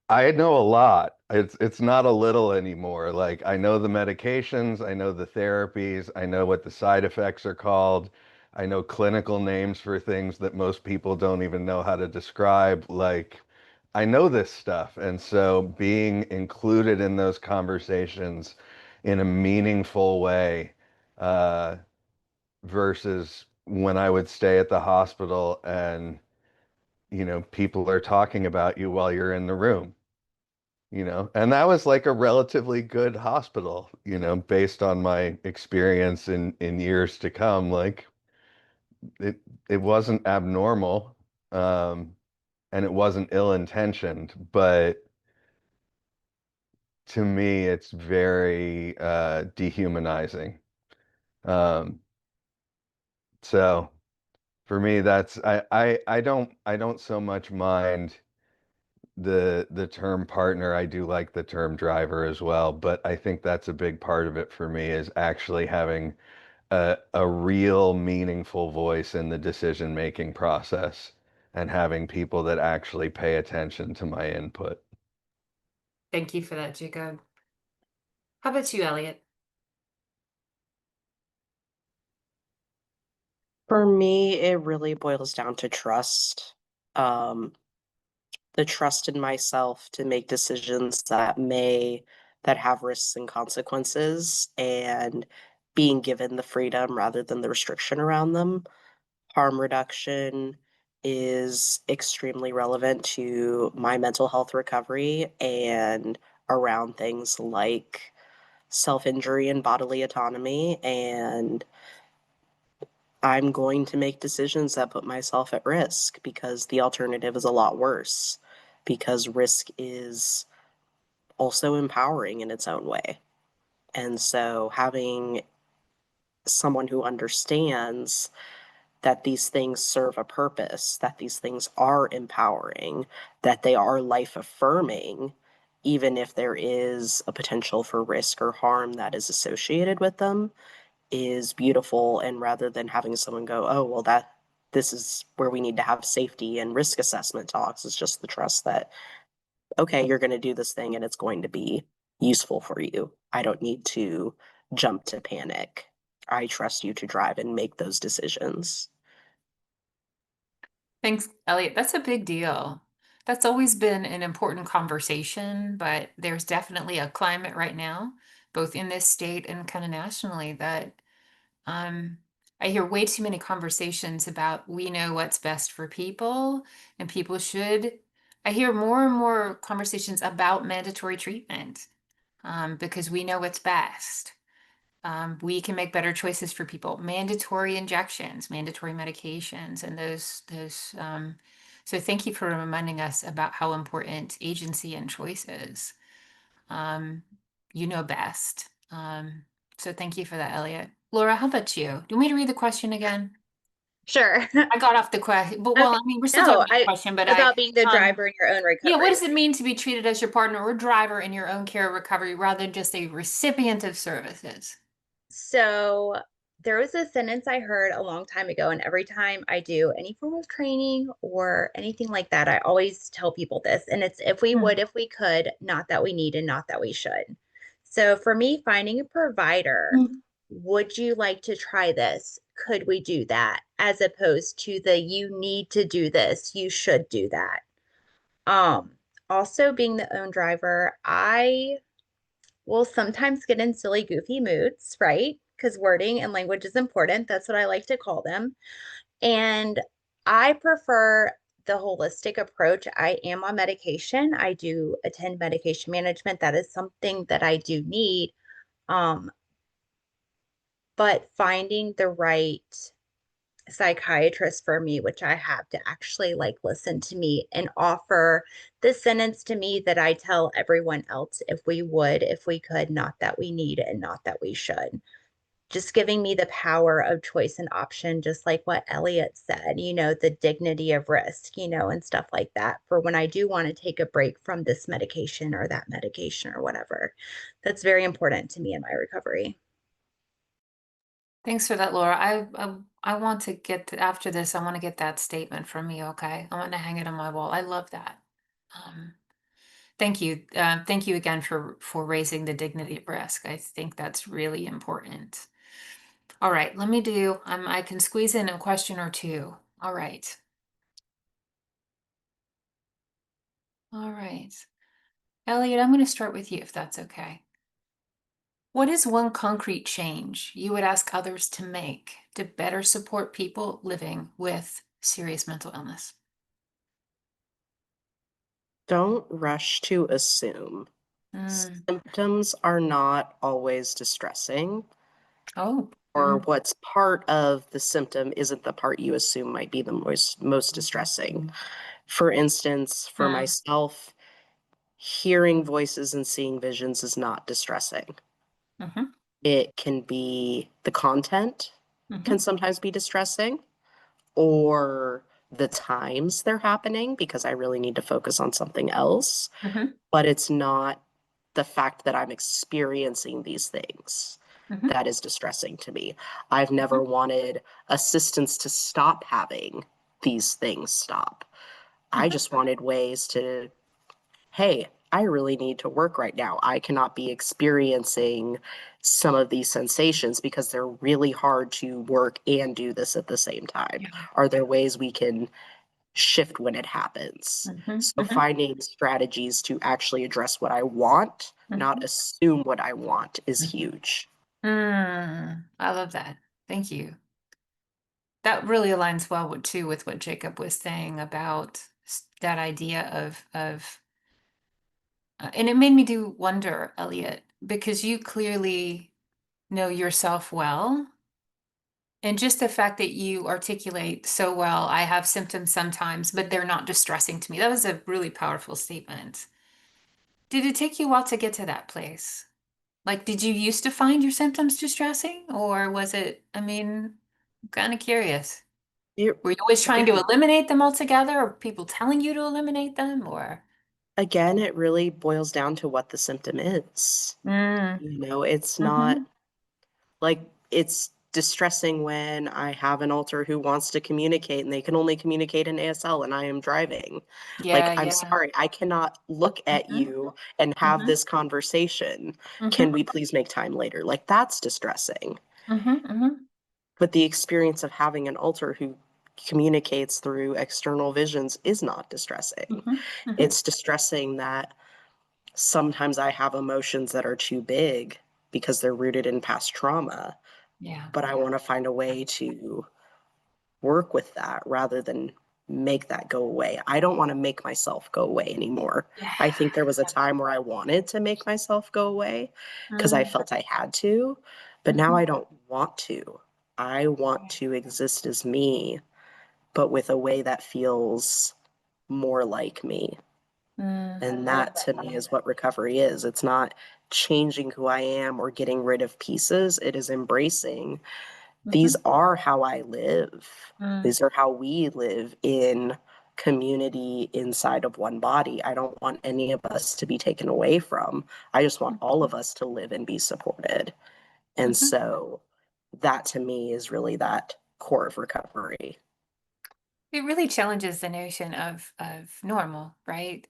I know a lot. It's not a little anymore. Like I know the medications, I know the therapies, I know what the side effects are called. I know clinical names for things that most people don't even know how to describe. Like I know this stuff. And so being included in those conversations in a meaningful way, uh, versus when I would stay at the hospital and, people are talking about you while you're in the room, and that was like a relatively good hospital, based on my experience in years to come. Like it wasn't abnormal, um, and it wasn't ill-intentioned, but to me, it's very dehumanizing. Um, so for me, that's I don't so much mind the term partner. I do like the term driver as well, but I think that's a big part of it for me is actually having a real meaningful voice in the decision-making process and having people that actually pay attention to my input.
Thank you for that, Jacob. How about you, Elliot?
For me, it really boils down to trust. The trust in myself to make decisions that have risks and consequences, and being given the freedom rather than the restriction around them. Harm reduction is extremely relevant to my mental health recovery and around things like self-injury and bodily autonomy. And I'm going to make decisions that put myself at risk because the alternative is a lot worse, because risk is also empowering in its own way. And so having someone who understands that these things serve a purpose, that these things are empowering, that they are life affirming, even if there is a potential for risk or harm that is associated with them, is beautiful. And rather than having someone go, oh, well, this is where we need to have safety and risk assessment talks, it's just the trust that, okay, you're going to do this thing and it's going to be useful for you. I don't need to jump to panic. I trust you to drive and make those decisions.
Thanks, Elliot. That's a big deal. That's always been an important conversation, but there's definitely a climate right now, both in this state and kind of nationally, that I hear way too many conversations about we know what's best for people and people should. I hear more and more conversations about mandatory treatment because we know what's best. We can make better choices for people. Mandatory injections, mandatory medications, and those. So thank you for reminding us about how important agency and choice is. You know best. So thank you for that, Elliot. Laura, how about you? Do you want me to read the question again?
Sure.
I got off the question, but
Okay.
well, I mean, we're still
No,
talking about the question, but
about being the driver in your own recovery.
yeah, what does it mean to be treated as your partner or driver in your own care or recovery rather than just a recipient of services?
So there was a sentence I heard a long time ago, and every time I do any form of training or anything like that, I always tell people this. And it's if we would, if we could, not that we need and not that we should. So for me, finding a provider, would you like to try this? Could we do that? As opposed to the you need to do this, you should do that. Also being the own driver, I will sometimes get in silly, goofy moods, right? Because wording and language is important. That's what I like to call them. And I prefer the holistic approach. I am on medication. I do attend medication management. That is something that I do need. But finding the right psychiatrist for me, which I have to actually like listen to me and offer the sentence to me that I tell everyone else if we would, if we could, not that we need and not that we should. Just giving me the power of choice and option, just like what Elliot said, the dignity of risk, and stuff like that for when I do want to take a break from this medication or that medication or whatever. That's very important to me in my recovery.
Thanks for that, Laura. I want to get after this. I want to get that statement from you. Okay, I want to hang it on my wall. I love that. Thank you. Thank you again for raising the dignity of risk. I think that's really important. All right, let me do. I can squeeze in a question or two. All right. All right, Elliot, I'm going to start with you if that's okay. What is one concrete change you would ask others to make to better support people living with serious mental illness?
Don't rush to assume. Symptoms are not always distressing.
Oh.
Or what's part of the symptom isn't the part you assume might be the most distressing. For instance, for myself, hearing voices and seeing visions is not distressing. It can be the content can sometimes be distressing, or the times they're happening because I really need to focus on something else. But it's not the fact that I'm experiencing these things.
Mhm.
that is distressing to me. I've never wanted assistance to stop having these things stop. I
Mhm.
just wanted ways to, hey, I really need to work right now. I cannot be experiencing some of these sensations because they're really hard to work and do this at the same time.
Yeah.
Are there ways we can shift when it happens?
Mhm.
So
Mhm.
finding strategies to actually address what I want, not
Mhm.
assume what I want, is
Mhm.
huge.
I love that. Thank you. That really aligns well with, too, with what Jacob was saying about that idea of and it made me do wonder, Elliot, because you clearly know yourself well. And just the fact that you articulate so well, I have symptoms sometimes, but they're not distressing to me. That was a really powerful statement. Did it take you a while to get to that place? Like, did you used to find your symptoms distressing, or was it, I mean, I'm kind of curious.
It,
Were you always trying to
again,
eliminate them altogether, or people telling you to eliminate them, or?
again, it really boils down to what the symptom is.
Mm,
It's not
hmm.
like it's distressing when I have an alter who wants to communicate and they can only communicate in ASL and I am driving. Like,
Yeah,
I'm
yeah.
sorry, I cannot look at
Hmm.
you and have
Hmm.
this conversation. Can
Hmm.
we please make time later? Like, that's distressing.
Hmm. Hmm.
But the experience of having an alter who communicates through external visions is not distressing.
Hmm. Hmm.
It's distressing that sometimes I have emotions that are too big because they're rooted in past trauma,
Yeah.
but I want to find a way to work with that rather than make that go away. I don't want to make myself go away anymore.
Yeah.
I think there was a time where I wanted to make myself go away because I felt I had to, but now
Mhm.
I don't want to. I want to exist as me, but with a way that feels more like me.
I
And
love
that
that.
to me is what recovery is. It's not changing who I am or getting rid of pieces. It is embracing these
Mhm.
are how I live.
Mm.
These are how we live in community inside of one body. I don't want any of us to be taken away from. I just want all of us to live and be supported. And
Mhm.
so that to me is really that core of recovery.
It really challenges the notion of normal, right?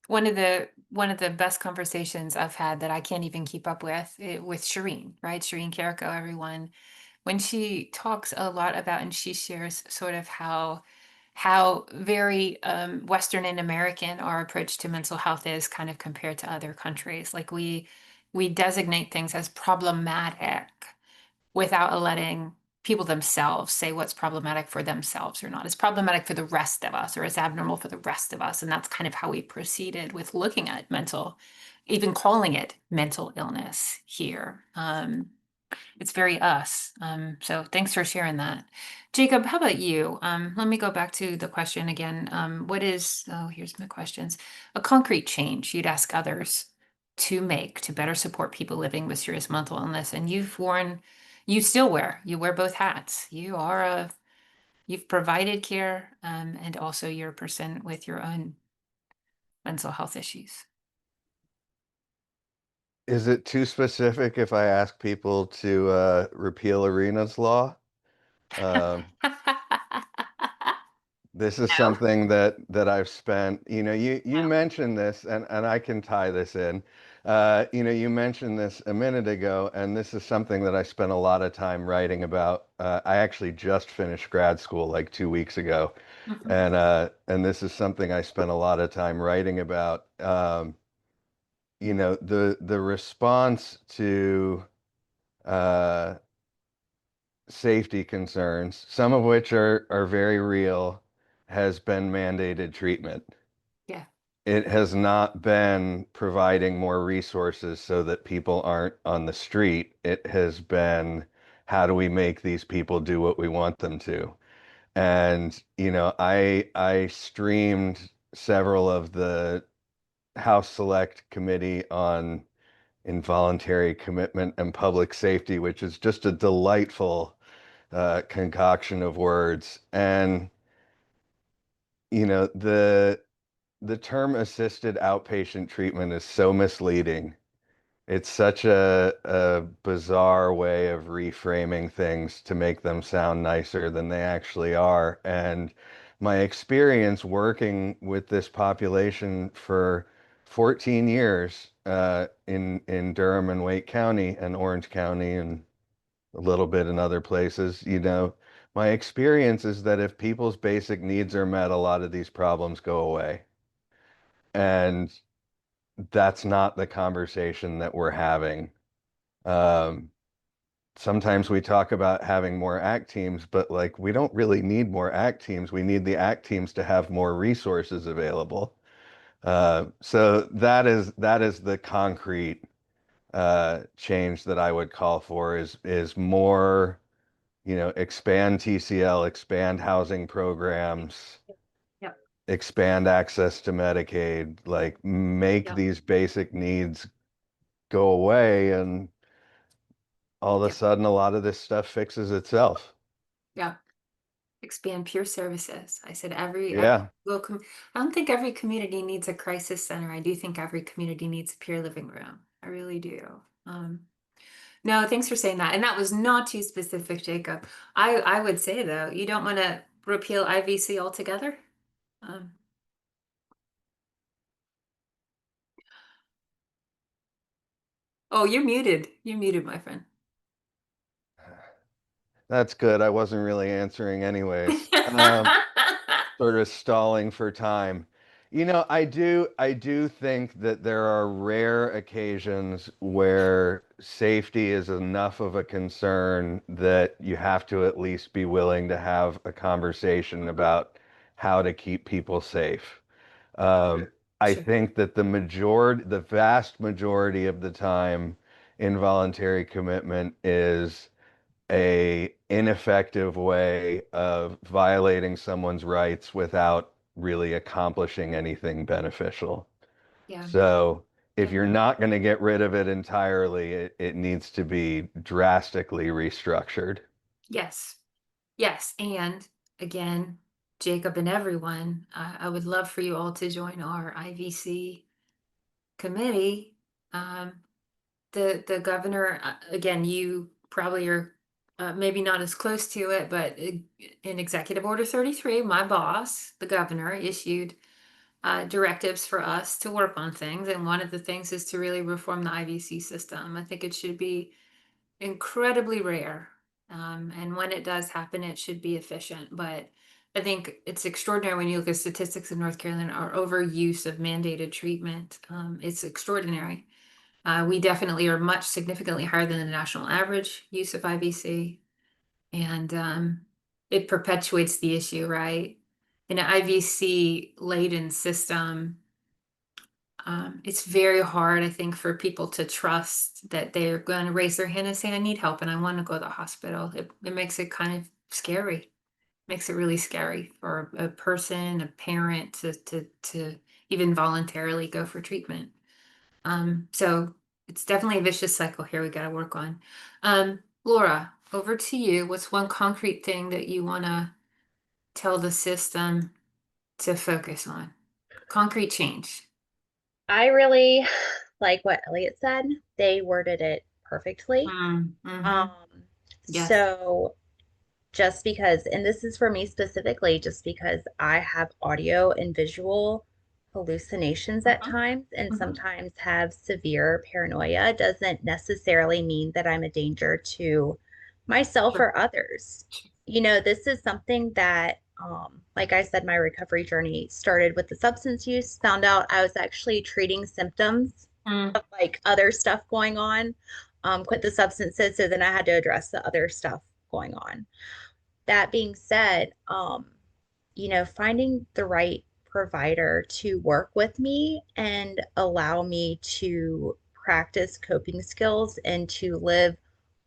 One of the best conversations I've had that I can't even keep up with Shireen, right? Shireen Carrico, everyone, when she talks a lot about and she shares sort of how very Western and American our approach to mental health is kind of compared to other countries. Like we designate things as problematic without letting people themselves say what's problematic for themselves or not. It's problematic for the rest of us or it's abnormal for the rest of us. And that's kind of how we proceeded with looking at even calling it mental illness here. It's very us. So thanks for sharing that. Jacob, how about you? Let me go back to the question again. Here's my questions. A concrete change you'd ask others to make to better support people living with serious mental illness. And you wear both hats. You've provided care, and also you're a person with your own mental health issues.
Is it too specific if I ask people to repeal Arena's law? Um, This is
No.
something that I've spent, you mentioned this and I can tie this in. You mentioned this a minute ago, and this is something that I spent a lot of time writing about. I actually just finished grad school like 2 weeks ago,
Mhm.
and this is something I spent a lot of time writing about. The response to uh, safety concerns, some of which are very real, has been mandated treatment.
Yeah.
It has not been providing more resources so that people aren't on the street. It has been, how do we make these people do what we want them to? And, I streamed several of the House Select Committee on Involuntary Commitment and Public Safety, which is just a delightful concoction of words. And, the term assisted outpatient treatment is so misleading It's such a bizarre way of reframing things to make them sound nicer than they actually are. And my experience working with this population for 14 years in Durham and Wake County and Orange County and a little bit in other places, my experience is that if people's basic needs are met, a lot of these problems go away. And that's not the conversation that we're having. Um, Sometimes we talk about having more ACT teams, but like we don't really need more ACT teams. We need the ACT teams to have more resources available. So that is the concrete change that I would call for is more, expand TCL, expand housing programs,
Yep.
expand access to Medicaid, like make
Yep.
these basic needs go away, and all of a
Yep.
sudden a lot of this stuff fixes itself.
Yeah. Expand peer services. I said every
Yeah.
I don't think every community needs a crisis center. I do think every community needs a peer living room. I really do. No, thanks for saying that. And that was not too specific, Jacob. I would say though, you don't want to repeal IVC altogether. Um, oh, you're muted. You're muted, my friend.
That's good. I wasn't really answering anyways. Sort of stalling for time. I do think that there are rare occasions where safety is enough of a concern that you have to at least be willing to have a conversation about how to keep people safe. Um, I
Sure.
think that the vast majority of the time, involuntary commitment is a ineffective way of violating someone's rights without really accomplishing anything beneficial.
Yeah.
So if
Yeah.
you're not going to get rid of it entirely, it needs to be drastically restructured.
Yes. Yes. And again, Jacob and everyone, I would love for you all to join our IVC committee. Um, the governor, again, you probably are maybe not as close to it, but in Executive Order 33, my boss, the governor, issued directives for us to work on things. And one of the things is to really reform the IVC system. I think it should be incredibly rare. And when it does happen, it should be efficient. But I think it's extraordinary when you look at statistics in North Carolina, our overuse of mandated treatment. It's extraordinary. We definitely are much significantly higher than the national average use of IVC. And it perpetuates the issue, right? In an IVC laden system, it's very hard, I think, for people to trust that they're going to raise their hand and say, I need help and I want to go to the hospital. It makes it kind of scary. Makes it really scary for a person, a parent to even voluntarily go for treatment. So it's definitely a vicious cycle here we got to work on. Laura, over to you. What's one concrete thing that you want to tell the system to focus on? Concrete change.
I really like what Elliot said. They worded it perfectly.
Mm-hmm. Yes.
So just because, and this is for me specifically, just because I have audio and visual hallucinations at times and sometimes have severe paranoia, doesn't necessarily mean that I'm a danger to myself
Sure.
or others. This is something that, like I said, my recovery journey started with the substance use, found out I was actually treating symptoms of like other stuff going on, quit the substances, so then I had to address the other stuff going on. That being said, finding the right provider to work with me and allow me to practice coping skills and to live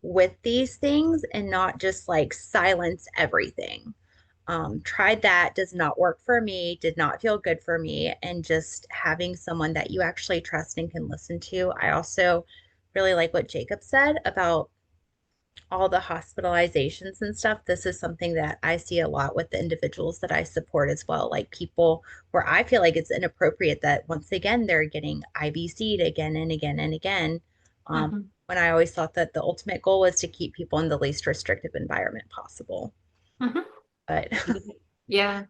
with these things and not just like silence everything. Tried that, does not work for me, did not feel good for me. And just having someone that you actually trust and can listen to. I also really like what Jacob said about all the hospitalizations and stuff. This is something that I see a lot with the individuals that I support as well. Like people where I feel like it's inappropriate that once again they're getting IVC'd again and again and again.
Mhm.
When I always thought that the ultimate goal was to keep people in the least restrictive environment possible.
Mhm.
But
Yeah.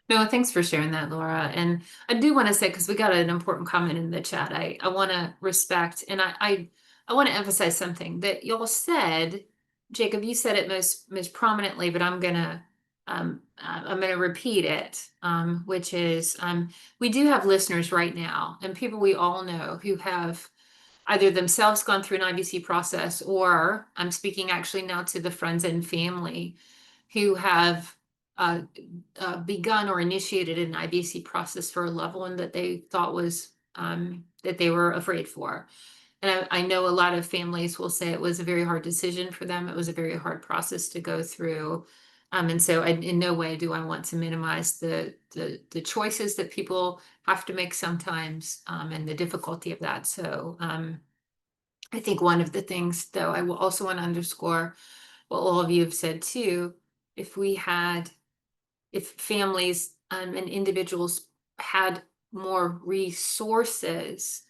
No, thanks for sharing that, Laura. And I do want to say, because we got an important comment in the chat, I want to respect and I want to emphasize something that y'all said. Jacob, you said it most prominently, but I'm gonna repeat it, which is we do have listeners right now and people we all know who have either themselves gone through an IBC process, or I'm speaking actually now to the friends and family who have uh, begun or initiated an IBC process for a loved one that they thought was that they were afraid for. And I know a lot of families will say it was a very hard decision for them. It was a very hard process to go through. And so in no way do I want to minimize the choices that people have to make sometimes, and the difficulty of that. So I think one of the things, though, I will also want to underscore what all of you have said too. If we had, if families and individuals had more resources,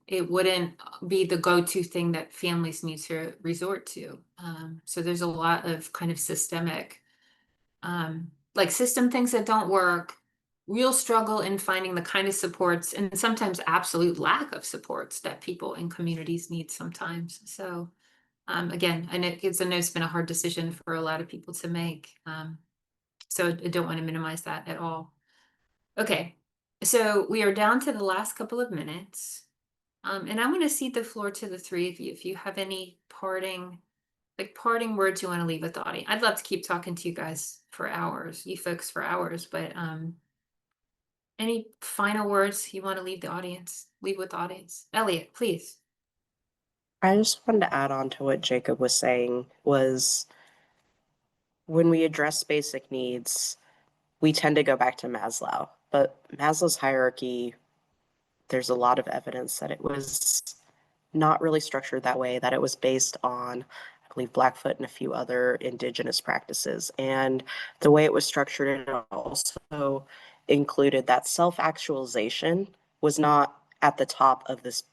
it wouldn't be the go-to thing that families need to resort to. So there's a lot of kind of systemic, like system things that don't work, real struggle in finding the kind of supports and sometimes absolute lack of supports that people in communities need sometimes. So again, I know it's been a hard decision for a lot of people to make. So I don't want to minimize that at all. Okay, so we are down to the last couple of minutes. And I'm going to cede the floor to the three of you. If you have any parting words you want to leave with the audience. I'd love to keep talking to you guys for hours, you folks for hours, but any final words you want to leave with the audience? Elliot, please.
I just wanted to add on to what Jacob was saying was when we address basic needs, we tend to go back to Maslow. But Maslow's hierarchy, there's a lot of evidence that it was not really structured that way, that it was based on, I believe, Blackfoot and a few other indigenous practices. And the way it was structured, it also included that self-actualization was not at the top of this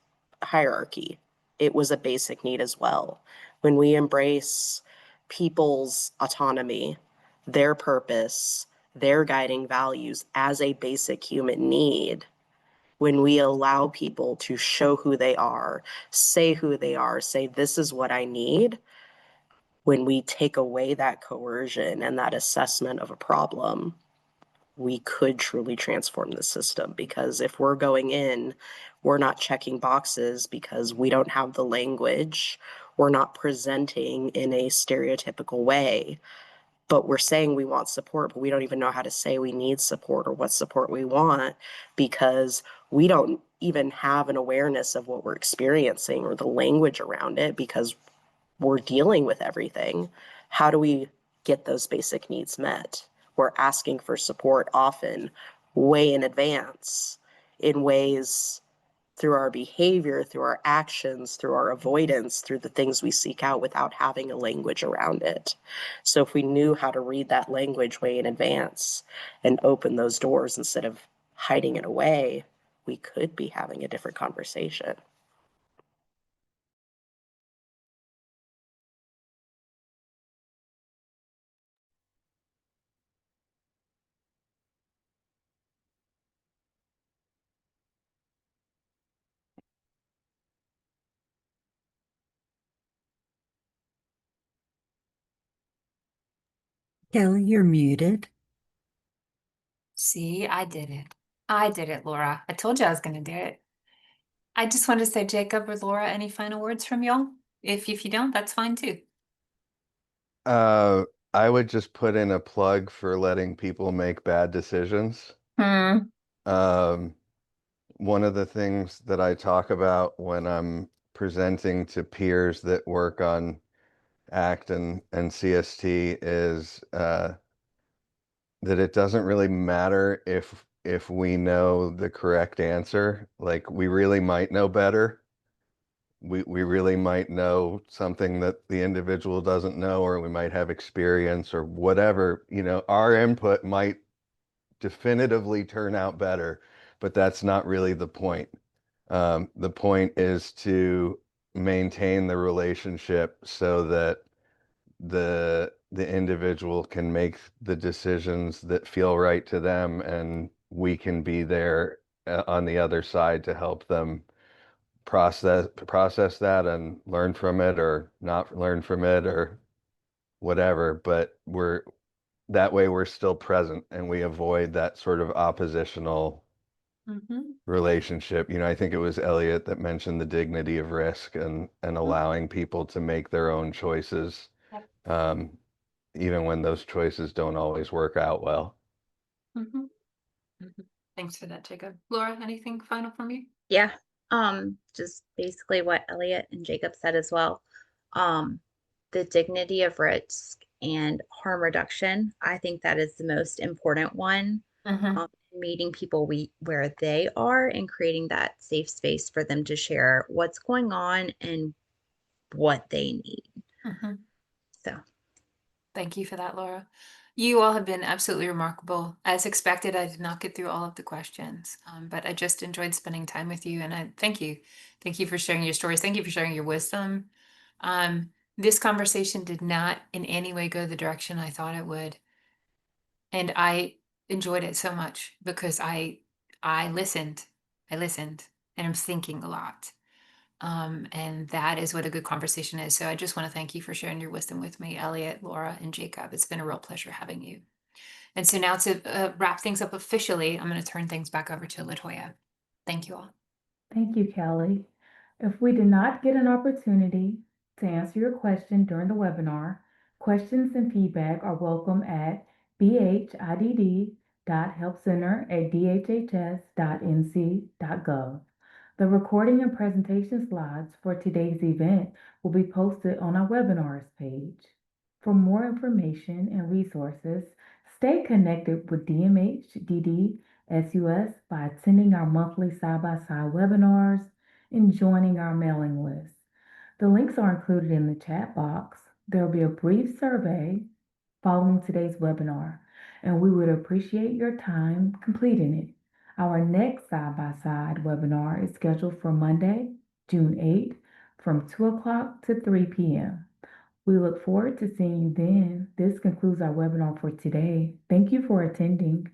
hierarchy. It was a basic need as well. When we embrace people's autonomy, their purpose, their guiding values as a basic human need, when we allow people to show who they are, say, this is what I need, when we take away that coercion and that assessment of a problem, we could truly transform the system. Because if we're going in, we're not checking boxes because we don't have the language, we're not presenting in a stereotypical way, but we're saying we want support, but we don't even know how to say we need support or what support we want because we don't even have an awareness of what we're experiencing or the language around it because we're dealing with everything. How do we get those basic needs met? We're asking for support often way in advance in ways through our behavior, through our actions, through our avoidance, through the things we seek out without having a language around it. So if we knew how to read that language way in advance and open those doors instead of hiding it away, we could be having a different conversation.
Kelly, you're muted.
See, I did it. I did it, Laura. I told you I was going to do it. I just wanted to say, Jacob or Laura, any final words from y'all? If you don't, that's fine too.
I would just put in a plug for letting people make bad decisions.
Hmm.
One of the things that I talk about when I'm presenting to peers that work on ACT and CST is that it doesn't really matter if we know the correct answer. Like we really might know better. We really might know something that the individual doesn't know, or we might have experience or whatever. You know, our input might definitively turn out better, but that's not really the point. The point is to maintain the relationship so that the individual can make the decisions that feel right to them, and we can be there on the other side to help them process that and learn from it or not learn from it or whatever. But that way we're still present and we avoid that sort of oppositional relationship. I think it was Elliot that mentioned the dignity of risk and allowing people to make their own choices,
Yep.
even when those choices don't always work out well.
Thanks for that, Jacob. Laura, anything final from you?
Yeah. Just basically what Elliot and Jacob said as well. The dignity of risk and harm reduction. I think that is the most important one. Meeting people where they are and creating that safe space for them to share what's going on and what they need. So
thank you for that, Laura. You all have been absolutely remarkable. As expected, I did not get through all of the questions, but I just enjoyed spending time with you. And I thank you. Thank you for sharing your stories. Thank you for sharing your wisdom. This conversation did not in any way go the direction I thought it would. And I enjoyed it so much because I listened. And I'm thinking a lot. And that is what a good conversation is. So I just want to thank you for sharing your wisdom with me, Elliot, Laura, and Jacob. It's been a real pleasure having you. And so now to wrap things up officially, I'm going to turn things back over to LaToya. Thank you all.
Thank you, Kelly. If we did not get an opportunity to answer your question during the webinar, questions and feedback are welcome at bhidd.helpcenter@dhhs.nc.gov. The recording and presentation slides for today's event will be posted on our webinars page. For more information and resources, stay connected with DMHDDSUS by attending our monthly side-by-side webinars and joining our mailing list. The links are included in the chat box. There will be a brief survey following today's webinar, and we would appreciate your time completing it. Our next side-by-side webinar is scheduled for Monday, June 8th from 2 o'clock to 3 p.m. We look forward to seeing you then. This concludes our webinar for today. Thank you for attending.